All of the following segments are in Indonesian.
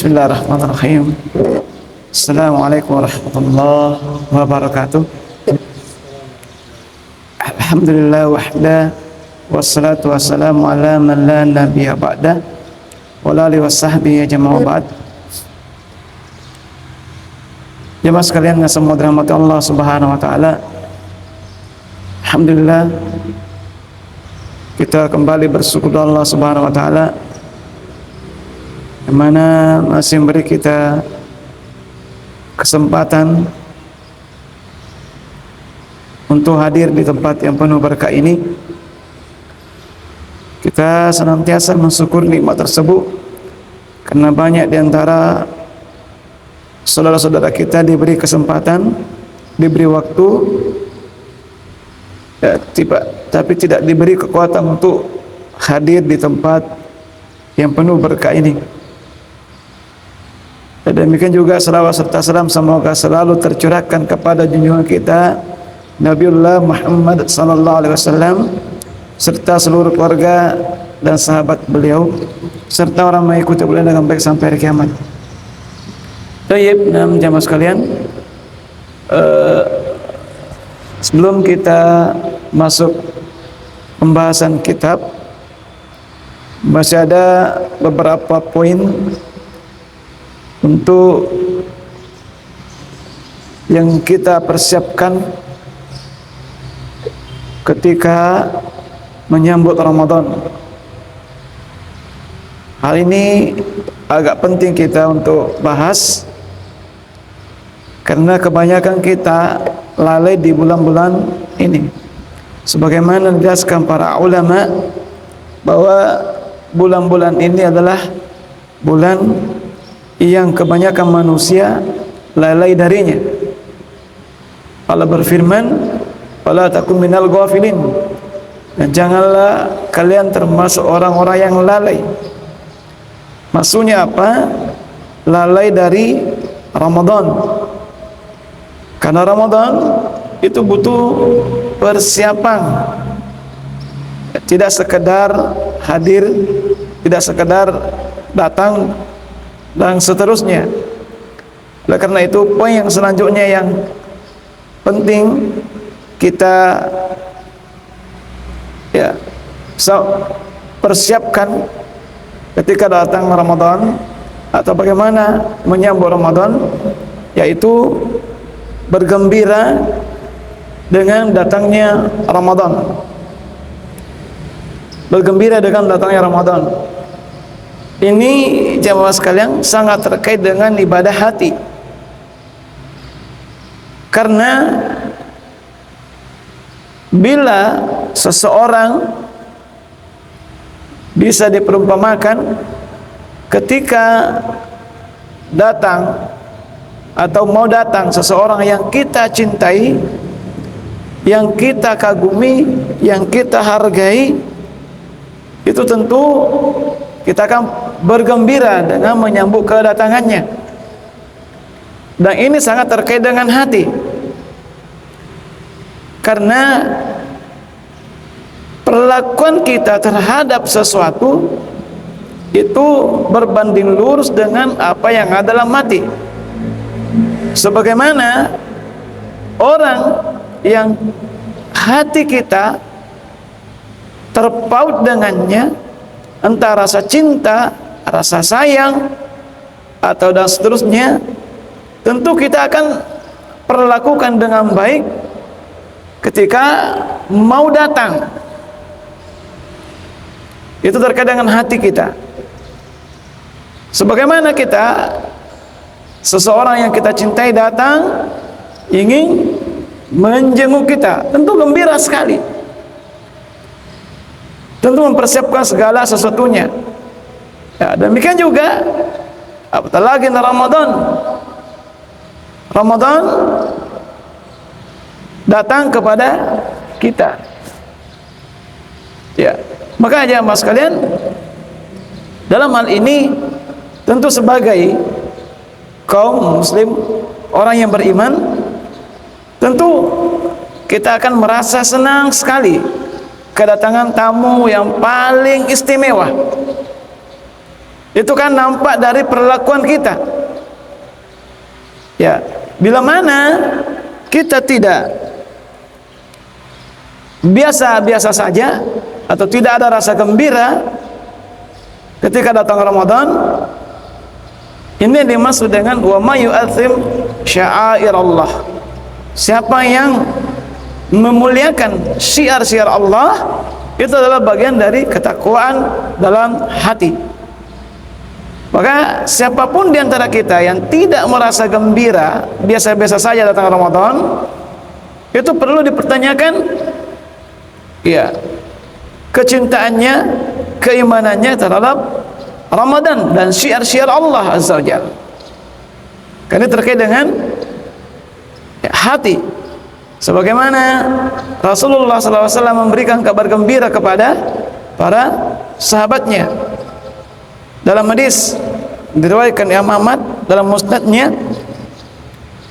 Bismillahirrahmanirrahim. Assalamualaikum warahmatullahi wabarakatuh. Alhamdulillah wahda, wassalatu wassalamu ala man la nabiyya ba'da, wa alihi wasahbihi jama'ah ba'd. Jemaah sekalian yang semua dirahmati Allah Subhanahu wa taala. Alhamdulillah kita kembali bersyukur Allah Subhanahu wa taala yang mana masih memberi kita kesempatan untuk hadir di tempat yang penuh berkah ini. Kita senantiasa mensyukur nikmat tersebut karena banyak di antara saudara-saudara kita diberi kesempatan, diberi waktu, tapi tidak diberi kekuatan untuk hadir di tempat yang penuh berkah ini. Dan demikian juga salawat serta salam semoga selalu tercurahkan kepada junjungan kita Nabiullah Muhammad sallallahu alaihi wasallam serta seluruh keluarga dan sahabat beliau serta orang mengikuti beliau dengan baik sampai hari kiamat. Baik, jamaah sekalian, sebelum kita masuk pembahasan kitab, masih ada beberapa poin untuk yang kita persiapkan ketika menyambut Ramadan. Hal ini agak penting kita untuk bahas karena kebanyakan kita lalai di bulan-bulan ini. Sebagaimana dijelaskan para ulama bahwa bulan-bulan ini adalah bulan yang kebanyakan manusia lalai darinya. Allah berfirman, "Fala takun minal ghafilin." Dan janganlah kalian termasuk orang-orang yang lalai. Maksudnya apa? Lalai dari Ramadan. Karena Ramadan itu butuh persiapan. Tidak sekedar hadir, tidak sekedar datang dan seterusnya. Oleh karena itu poin yang selanjutnya yang penting kita persiapkan ketika datang Ramadan atau bagaimana menyambut Ramadan, yaitu bergembira dengan datangnya Ramadan. Bergembira dengan datangnya Ramadan. Ini jamaah sekalian sangat terkait dengan ibadah hati. Karena bila seseorang bisa diperumpamakan ketika datang atau mau datang seseorang yang kita cintai, yang kita kagumi, yang kita hargai, itu tentu kita akan bergembira dengan menyambut kedatangannya. Dan ini sangat terkait dengan hati. Karena perlakuan kita terhadap sesuatu itu berbanding lurus dengan apa yang ada dalam hati. Sebagaimana orang yang hati kita terpaut dengannya, entah rasa cinta, rasa sayang, atau dan seterusnya, tentu kita akan perlakukan dengan baik ketika mau datang. Itu terkait dengan hati kita. Sebagaimana kita, seseorang yang kita cintai datang ingin menjenguk kita, tentu gembira sekali. Tentu mempersiapkan segala sesuatunya. Ya, demikian juga apatah lagi Ramadan. Ramadan datang kepada kita. Ya, maka jemaah sekalian, dalam hal ini tentu sebagai kaum muslim, orang yang beriman, tentu kita akan merasa senang sekali kedatangan tamu yang paling istimewa. Itu kan nampak dari perlakuan kita. Ya, bila mana kita tidak biasa-biasa saja atau tidak ada rasa gembira ketika datang Ramadan, ini yang dimaksud dengan wa may yu'azzim sya'air Allah. Siapa yang memuliakan syiar-syiar Allah, itu adalah bagian dari ketakwaan dalam hati. Maka siapapun di antara kita yang tidak merasa gembira, biasa-biasa saja datang Ramadan, itu perlu dipertanyakan ya, kecintaannya, keimanannya terhadap Ramadan dan syiar-syiar Allah Azza wa Jalla. Karena terkait dengan ya, hati. Sebagaimana Rasulullah SAW memberikan kabar gembira kepada para sahabatnya. Dalam hadis diriwayatkan Imam Ahmad dalam musnadnya,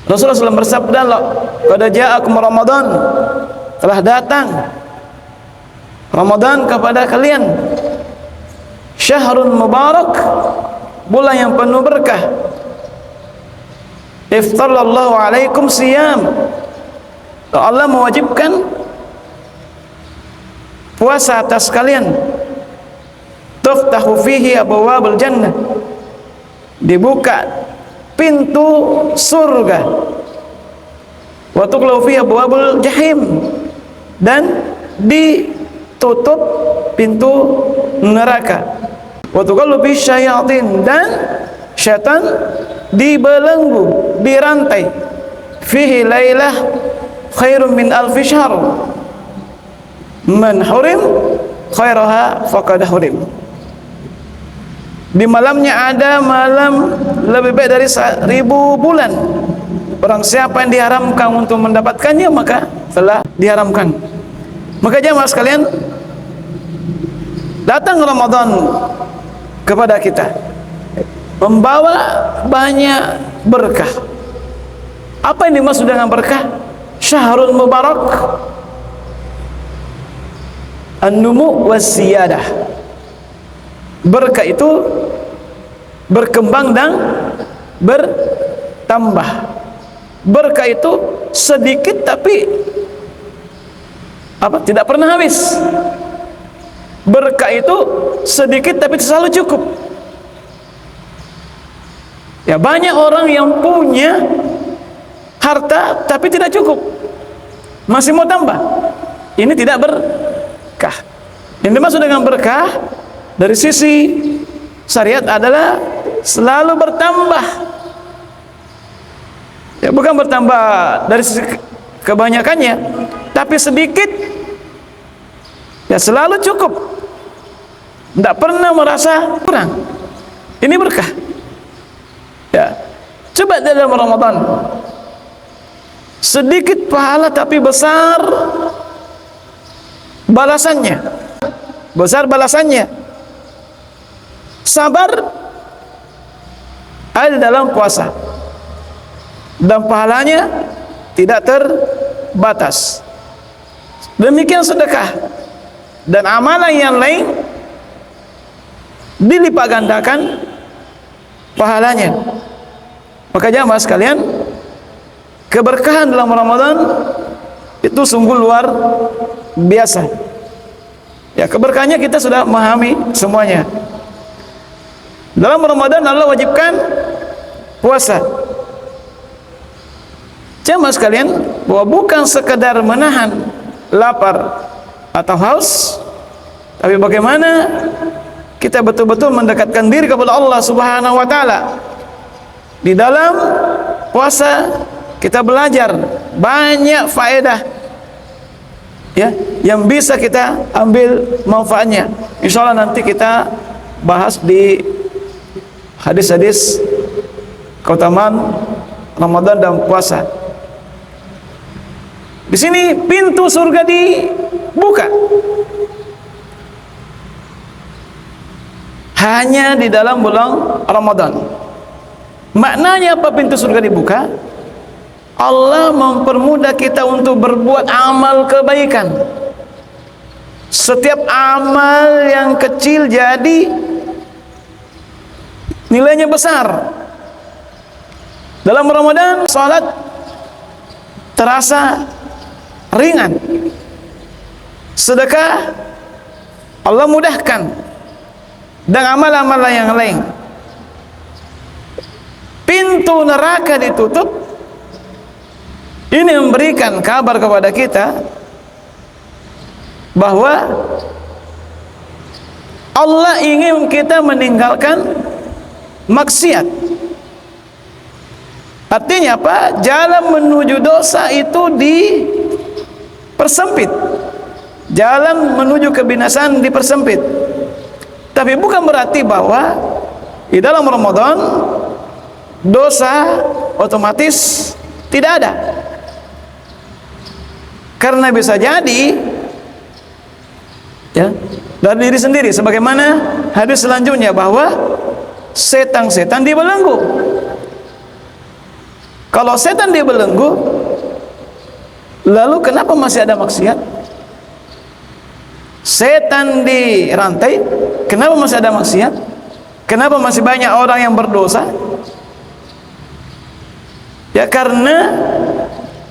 Rasulullah SAW bersabda, "Qad ja'akum Ramadan." Telah datang Ramadan kepada kalian. Syahrun mubarak, bulan yang penuh berkah. Iftarallahu alaikum siyam. Allah mewajibkan puasa atas kalian. Tuftahu fihi abwaabul jannah. Dibuka pintu surga. Wa tuqlaw fihi abwaabul jahim. Dan ditutup pintu neraka. Wa tuqallu fihi syayatin, dan syaitan dibelenggu, dirantai. Fihi lailah khairun min alfi syahr. Man hurim khairaha faqad hurim. Di malamnya ada malam lebih baik dari 1000 bulan. Barang siapa yang diharamkan untuk mendapatkannya, maka telah diharamkan. Maka jemaah sekalian, datang Ramadan kepada kita membawa banyak berkah. Apa yang dimaksud dengan berkah? Syahrul mubarak, an-numu was-siyadah. Berkah itu berkembang dan bertambah. Berkah itu sedikit tapi tidak pernah habis. Berkah itu sedikit tapi selalu cukup. Ya, banyak orang yang punya harta tapi tidak cukup, masih mau tambah. Ini tidak berkah. Yang dimaksud dengan berkah dari sisi syariat adalah selalu bertambah. Ya, bukan bertambah dari sisi kebanyakannya, tapi sedikit ya selalu cukup, tidak pernah merasa kurang. Ini berkah. Ya, coba dalam Ramadan, sedikit pahala tapi besar balasannya. Besar balasannya. Sabar ada dalam puasa, dan pahalanya tidak terbatas. Demikian sedekah dan amalan yang lain dilipat gandakan pahalanya. Maka jamaah sekalian, keberkahan dalam Ramadan itu sungguh luar biasa. Ya, keberkahannya kita sudah memahami semuanya. Dalam Ramadan Allah wajibkan puasa. Jamaah sekalian, bahwa bukan sekedar menahan lapar atau haus, tapi bagaimana kita betul-betul mendekatkan diri kepada Allah Subhanahu wa taala. Di dalam puasa kita belajar banyak faedah ya yang bisa kita ambil manfaatnya. Insyaallah nanti kita bahas di hadis-hadis keutamaan Ramadan dan puasa. Di sini pintu surga dibuka hanya di dalam bulan Ramadan. Maknanya apa pintu surga dibuka? Allah mempermudah kita untuk berbuat amal kebaikan. Setiap amal yang kecil jadi nilainya besar. Dalam Ramadan salat terasa ringan, sedekah Allah mudahkan, dan amal-amal yang lain. Pintu neraka ditutup. Ini memberikan kabar kepada kita bahwa Allah ingin kita meninggalkan maksiat. Artinya apa? Jalan menuju dosa itu dipersempit. Jalan menuju kebinasaan dipersempit. Tapi bukan berarti bahwa di dalam Ramadan dosa otomatis tidak ada. Karena bisa jadi ya, dari diri sendiri, sebagaimana hadis selanjutnya bahwa setan-setan dibelenggu. Kalau setan dibelenggu, lalu kenapa masih ada maksiat? Setan dirantai, kenapa masih ada maksiat? Kenapa masih banyak orang yang berdosa? Ya karena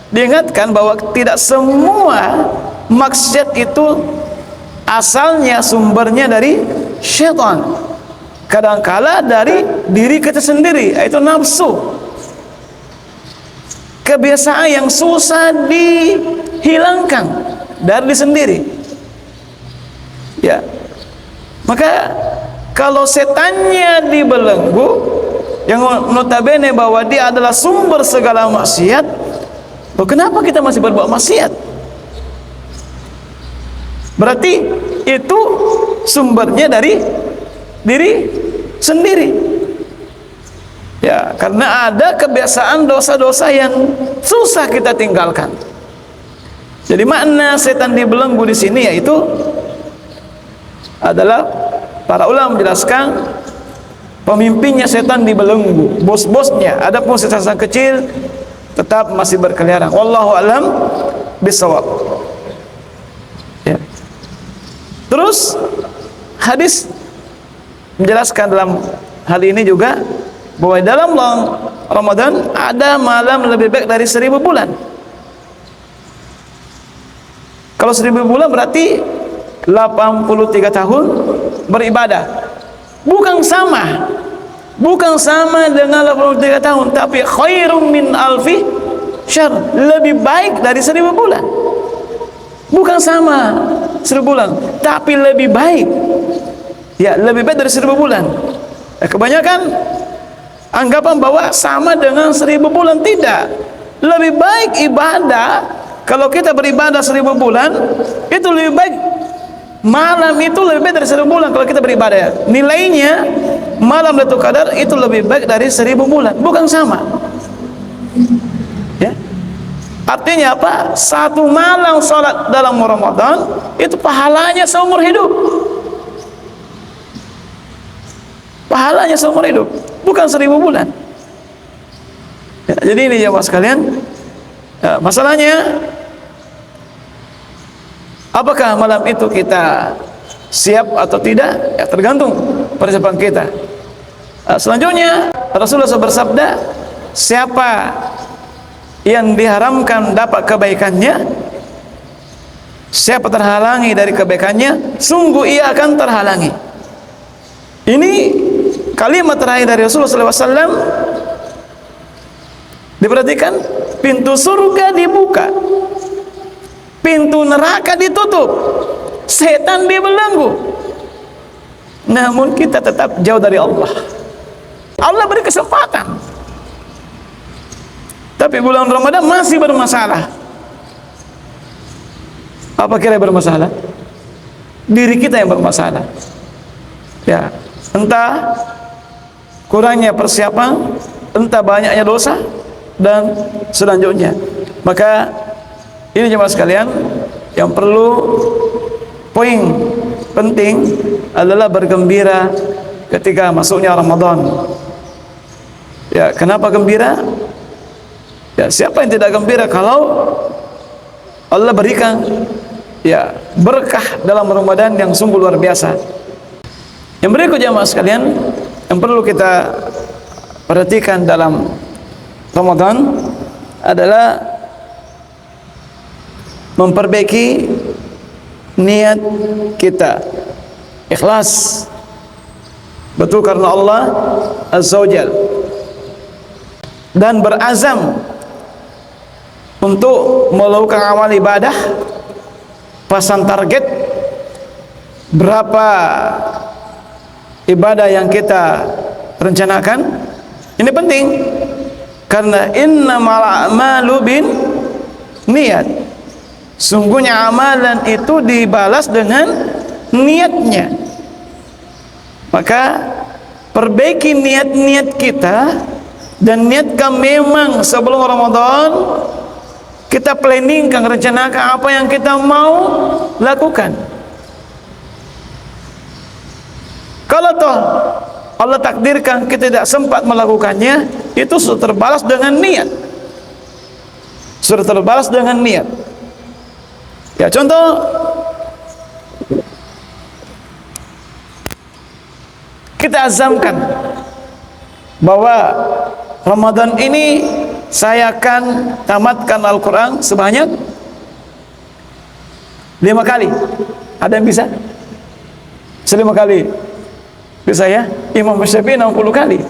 diingatkan bahwa tidak semua maksiat itu asalnya sumbernya dari syaitan. Kadangkala dari diri kita sendiri, yaitu nafsu. Kebiasaan yang susah dihilangkan dari diri sendiri. Ya. Maka kalau setannya dibelenggu, yang notabene bahwa dia adalah sumber segala maksiat, kenapa kita masih berbuat maksiat? Berarti itu sumbernya dari diri sendiri. Ya, karena ada kebiasaan dosa-dosa yang susah kita tinggalkan. Jadi makna setan dibelenggu di sini yaitu adalah para ulama menjelaskan pemimpinnya setan dibelenggu, bos-bosnya. Adapun setan kecil tetap masih berkeliaran. Wallahu alam bisawab. Ya. Terus hadis menjelaskan dalam hal ini juga bahwa dalam Ramadan ada malam lebih baik dari 1000 bulan. Kalau 1000 bulan berarti 83 tahun beribadah. Bukan sama dengan 83 tahun, tapi khairum min alfi syahr, lebih baik dari 1000 bulan. Bukan sama 1000 bulan, tapi lebih baik. Ya, lebih baik dari 1000 bulan. Kebanyakan anggapan bahwa sama dengan 1000 bulan. Tidak. Lebih baik ibadah, kalau kita beribadah 1000 bulan, itu lebih baik. Malam itu lebih baik dari 1000 bulan kalau kita beribadah. Nilainya malam Lailatul Qadar itu lebih baik dari 1000 bulan. Bukan sama. Ya. Artinya apa? Satu malam salat dalam Ramadan itu pahalanya seumur hidup. Pahalanya seumur hidup, bukan 1000 bulan. Ya, jadi ini jemaah sekalian, ya, masalahnya apakah malam itu kita siap atau tidak? Ya, tergantung persiapan kita. Selanjutnya Rasulullah SAW bersabda, siapa yang diharamkan dapat kebaikannya, siapa terhalangi dari kebaikannya, sungguh ia akan terhalangi. Ini kalimat terakhir dari Rasulullah SAW. Diperhatikan, pintu surga dibuka, pintu neraka ditutup, setan dibelenggu, namun kita tetap jauh dari Allah. Allah beri kesempatan, tapi bulan Ramadan masih bermasalah. Apa kira bermasalah? Diri kita yang bermasalah. Ya, entah kurangnya persiapan, entah banyaknya dosa, dan selanjutnya. Maka ini jemaah sekalian, yang perlu poin penting adalah bergembira ketika masuknya Ramadan. Ya, kenapa gembira? Ya, siapa yang tidak gembira kalau Allah berikan ya berkah dalam Ramadan yang sungguh luar biasa. Yang berikut jemaah sekalian, yang perlu kita perhatikan dalam Ramadan adalah memperbaiki niat kita, ikhlas betul karena Allah Azza wa Jalla, dan berazam untuk melakukan amal ibadah, pasang target berapa ibadah yang kita rencanakan. Ini penting karena innamal a'malu bin niat. Sungguhnya amalan itu dibalas dengan niatnya. Maka perbaiki niat-niat kita, dan niatkan memang sebelum Ramadan kita planningkan, rencanakan apa yang kita mau lakukan. Kalau toh Allah takdirkan kita tidak sempat melakukannya, itu sudah terbalas dengan niat. Sudah terbalas dengan niat. Ya, contoh kita azamkan bahwa Ramadan ini saya akan tamatkan Al-Quran sebanyak 5 kali. Ada yang bisa? 5 kali. Bisa ya? Imam Syafi'i 60 kali.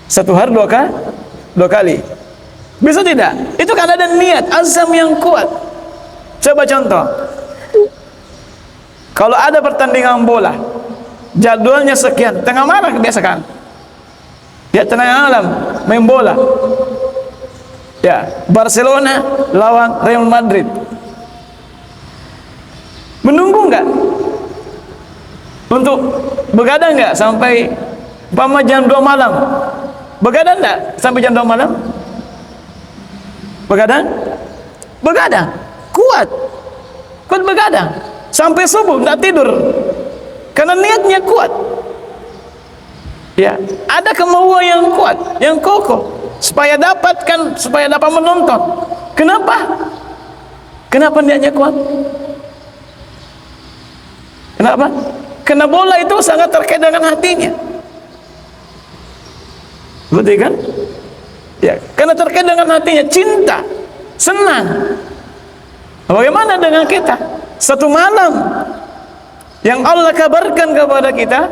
Satu hari 2 kali. Bisa tidak? Itu kan ada niat, azam yang kuat. Coba contoh. Kalau ada pertandingan bola, jadwalnya sekian, tengah malam kebiasaan. Ya, tengah malam main bola. Ya, Barcelona lawan Real Madrid. Menunggu enggak? Untuk begadang enggak sampai jam 2 malam? Begadang enggak sampai jam 2 malam? Begadang? Begadang. Kuat begadang sampai subuh, enggak tidur karena niatnya kuat. Ya, ada kemauan yang kuat, yang kokoh supaya dapat menonton. Kenapa niatnya kuat? Kenapa? Karena bola itu sangat terkait dengan hatinya. Betul kan? Ya, karena terkait dengan hatinya, cinta, senang. Bagaimana dengan kita? Satu malam yang Allah kabarkan kepada kita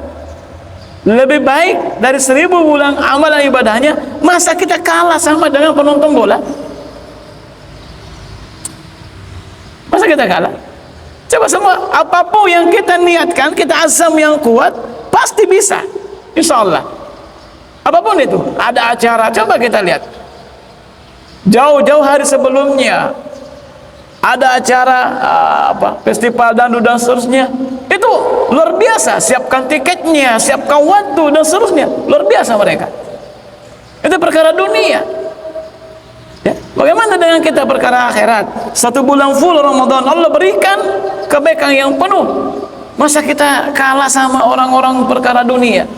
lebih baik dari 1000 bulan amalan ibadahnya, masa kita kalah sama dengan penonton bola? Masa kita kalah? Coba semua, apapun yang kita niatkan, kita azam yang kuat, pasti bisa, insya Allah. Apapun itu, ada acara, coba kita lihat jauh-jauh hari sebelumnya ada acara festival dangdut dan seterusnya, itu luar biasa, siapkan tiketnya, siapkan waktu dan seterusnya, luar biasa mereka. Itu perkara dunia. Ya, bagaimana dengan kita perkara akhirat? 1 bulan full Ramadan Allah berikan kebaikan yang penuh, masa kita kalah sama orang-orang perkara dunia?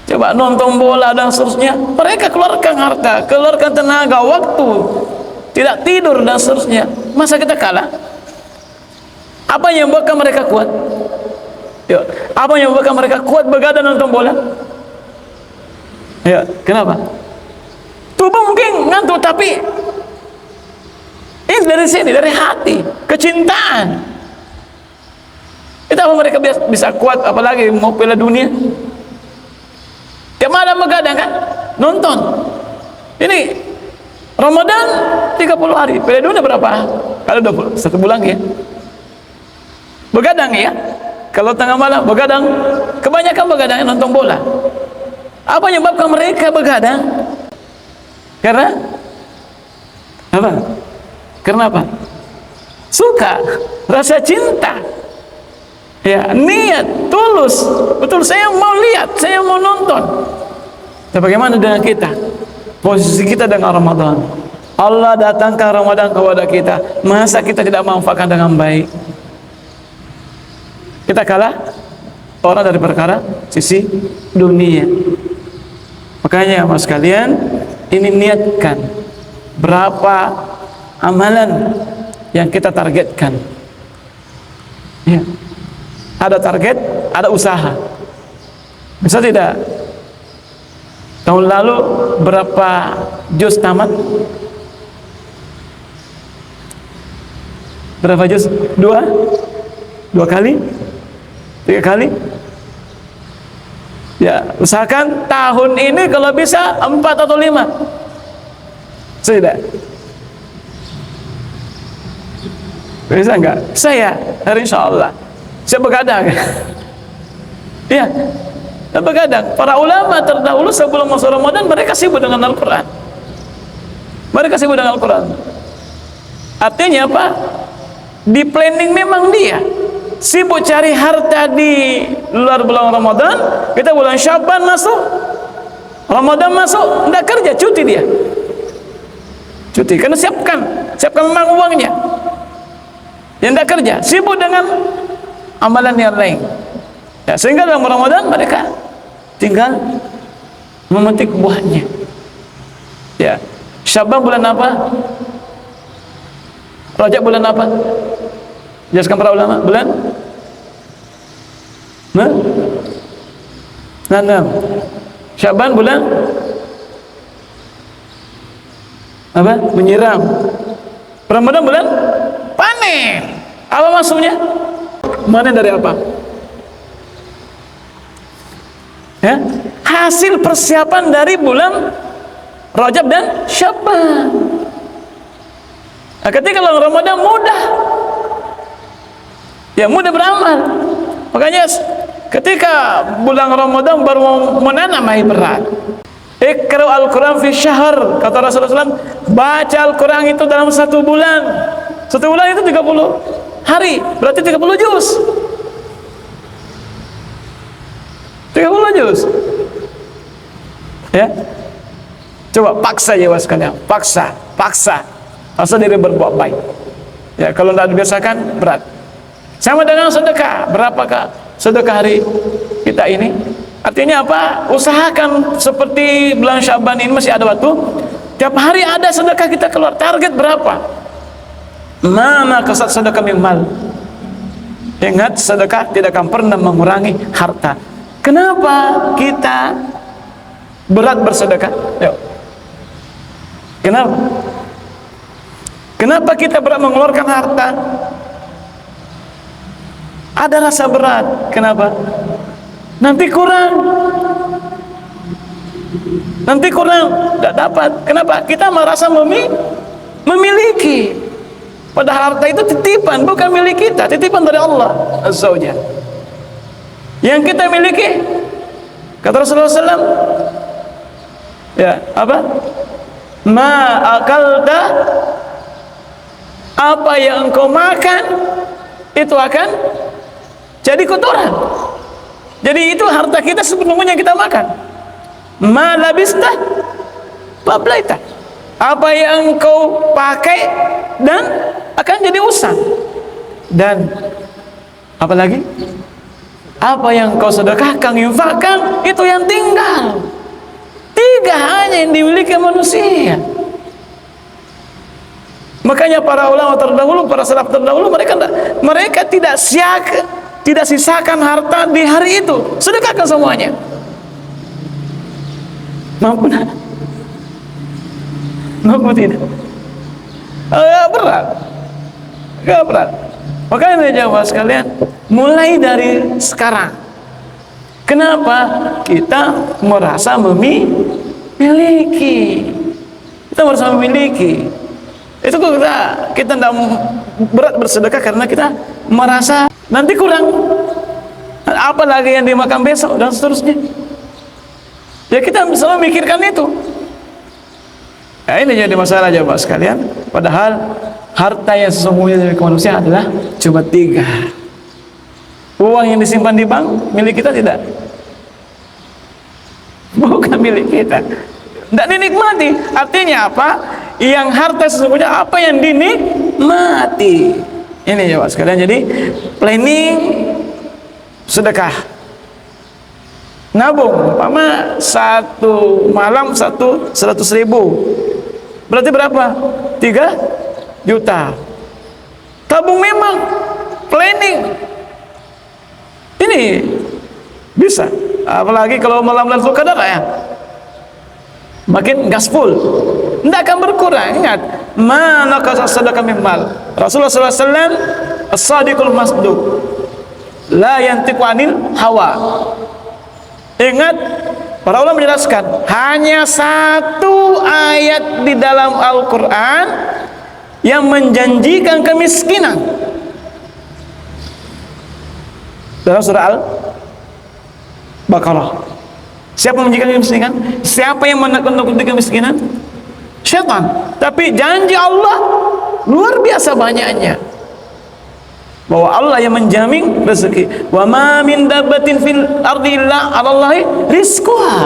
Coba nonton bola dan seterusnya, mereka keluarkan harta, keluarkan tenaga, waktu, tidak tidur dan seterusnya, masa kita kalah? Apa yang membuatkan mereka kuat? Ya, apa yang membuatkan mereka kuat begadang nonton bola? Ya, kenapa? Tubuh mungkin ngantuk, tapi ini dari sini, dari hati, kecintaan. Itu apa mereka bisa kuat, apalagi mau Piala Dunia? Tiap malam begadang kan, nonton. Ini Ramadan 30 hari, Piala Dunia berapa? Kalau 20, 1 bulan ya. Begadang ya. Kalau tengah malam begadang, kebanyakan begadang nonton bola. Apa yang menyebabkan mereka begadang? Karena apa? Karena apa? Suka, rasa cinta. Ya, niat, tulus. Betul, saya mau lihat, saya mau nonton. Tapi bagaimana dengan kita? Posisi kita dengan Ramadan. Allah datangkan Ramadan kepada kita, masa kita tidak manfaatkan dengan baik? Kita kalah orang dari perkara sisi dunia. Makanya mas sekalian, ini niatkan berapa amalan yang kita targetkan. Ya. Ada target, ada usaha. Bisa tidak? Tahun lalu berapa juz tamat? Berapa juz? Dua kali? 3 kali? Ya, usahakan tahun ini kalau bisa 4 atau 5. Tidak? Bisa enggak? Saya, hari insyaAllah saya begadang. Iya, saya begadang. Para ulama terdahulu sebelum masuk Ramadan mereka sibuk dengan Al-Quran. Mereka sibuk dengan Al-Quran. Artinya apa? Di planning memang dia sibuk cari harta di luar bulan Ramadan. Kita bulan Syaban masuk, Ramadan masuk, tidak kerja, cuti dia. Cuti, karena siapkan memang uangnya. Yang tidak kerja, sibuk dengan amalan yang lain. Ya, sehingga dalam Ramadan mereka tinggal memetik buahnya. Ya, Syaban bulan apa? Rajab bulan apa? Jelaskan para ulama. Bulan? Nah. Syaban bulan apa? Menyiram. Ramadan bulan panen. Apa maksudnya? Panen dari apa? Ya, hasil persiapan dari bulan Rajab dan Syaban. Nah, ketika bulan Ramadan mudah, ya mudah beramal. Makanya ketika bulan Ramadan baru menanam berat. Iqra al-Quran fi syahr, kata Rasulullah SAW, baca Al-Quran itu dalam 1 bulan. 1 bulan itu 30 hari, berarti 30 juz. 30 juz. Ya. Coba paksa ya sekalian, paksa diri berbuat baik. Ya, kalau tidak dibiasakan berat. Sama dengan sedekah. Berapakah sedekah hari kita ini? Artinya apa? Usahakan seperti bulan Syaban ini masih ada waktu. Tiap hari ada sedekah kita keluar. Target berapa? Mana kesat sedekah minimal? Ingat, sedekah tidak akan pernah mengurangi harta. Kenapa kita berat bersedekah? Yuk. Kenapa kita berat mengeluarkan harta? Ada rasa berat. Kenapa? Nanti kurang, tidak dapat. Kenapa? Kita merasa memiliki. Padahal harta itu titipan, bukan milik kita, titipan dari Allah Azza wa Jalla. Yang kita miliki, kata Rasulullah SAW, ya apa? Ma akalta, apa yang engkau makan itu akan jadi kotoran. Jadi itu harta kita sepenuhnya kita makan. Ma labista bablaita, apa yang engkau pakai dan akan jadi usang. Dan apa lagi? Apa yang engkau sedekahkan, infakkan, itu yang tinggal. 3 hanya yang dimiliki manusia. Makanya para ulama terdahulu, para salaf terdahulu, mereka tidak sisakan harta di hari itu, sedekahkan semuanya. Mampu tidak? Gak berat. Makanya jawab sekalian, mulai dari sekarang. Kenapa kita merasa memiliki? Kita merasa memiliki. Itu kita tidak berat bersedekah karena kita merasa nanti kurang, apalagi yang dimakan besok dan seterusnya. Ya kita bisa memikirkan itu. Ya, ini jadi masalah jawab sekalian. Padahal harta yang sesungguhnya dari manusia adalah cuma 3. Uang yang disimpan di bank milik kita tidak? Bukan milik kita. Tidak dinikmati. Artinya apa? Yang harta sesungguhnya apa yang dinikmati. Ini jawab sekalian. Jadi planning sedekah, nabung, umpama 1 malam 100.000, berarti berapa? 3 juta. Tabung memang, planning. Ini bisa. apalagi kalau malam Lailatul Qadar ya, makin gaspol, tidak akan berkurang. Ingat, mana naqasa sadaqah min mal. Rasulullah SAW as-sadiqul masduq, la yantiqu anil hawa. Ingat, para ulama menjelaskan hanya satu ayat di dalam Al-Quran yang menjanjikan kemiskinan dalam surah Al-Baqarah. Siapa yang menjanjikan kemiskinan? Siapa yang menakut-nakuti kemiskinan? Syaitan. Tapi janji Allah luar biasa banyaknya, bahwa Allah yang menjamin rezeki. Wa ma min dabbatin fil ardi illa 'alallahi rizquha.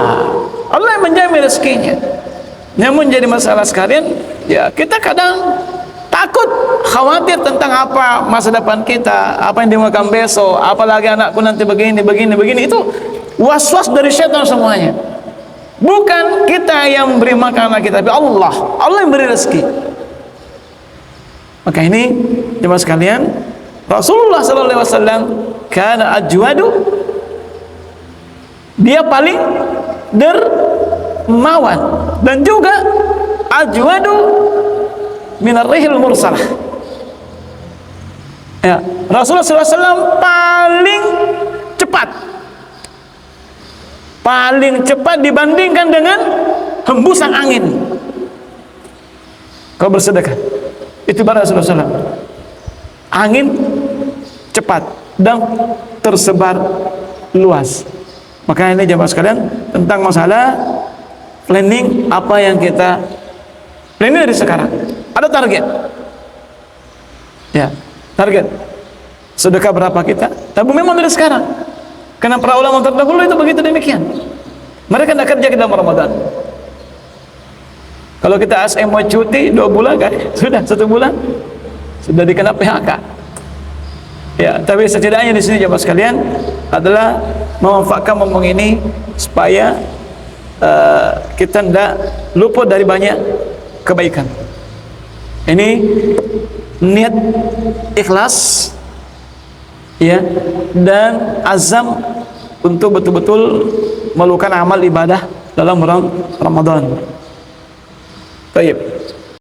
Allah yang menjamin rezekinya. Namun jadi masalah sekalian, ya kita kadang takut, khawatir tentang apa masa depan kita, apa yang dimakan besok, apalagi anakku nanti begini. Itu was-was dari syaitan semuanya. Bukan kita yang memberi makan anak kita, tapi Allah yang beri rezeki. Maka ini jemaah sekalian, Rasulullah SAW kana ajwadu, dia paling dermawan, dan juga ajwadu minar rihil mursalah. Ya, Rasulullah SAW paling cepat dibandingkan dengan hembusan angin. Kau bersedekah, itu pada Rasulullah SAW. Angin cepat dan tersebar luas. Maka ini jemaah sekalian, tentang masalah planning, apa yang kita planning dari sekarang. Ada target, ya, target sedekah berapa kita tabung memang dari sekarang, karena para ulama terdahulu itu begitu demikian. Mereka tidak kerja di dalam Ramadan. Kalau kita ASM mau cuti 2 bulan kan, sudah 1 bulan sudah dikena PHK. Ya, tapi setidaknya di sini jemaah sekalian adalah memanfaatkan momen ini supaya kita tidak luput dari banyak kebaikan. Ini niat ikhlas, ya, dan azam untuk betul-betul melakukan amal ibadah dalam bulan Ramadan. Baik.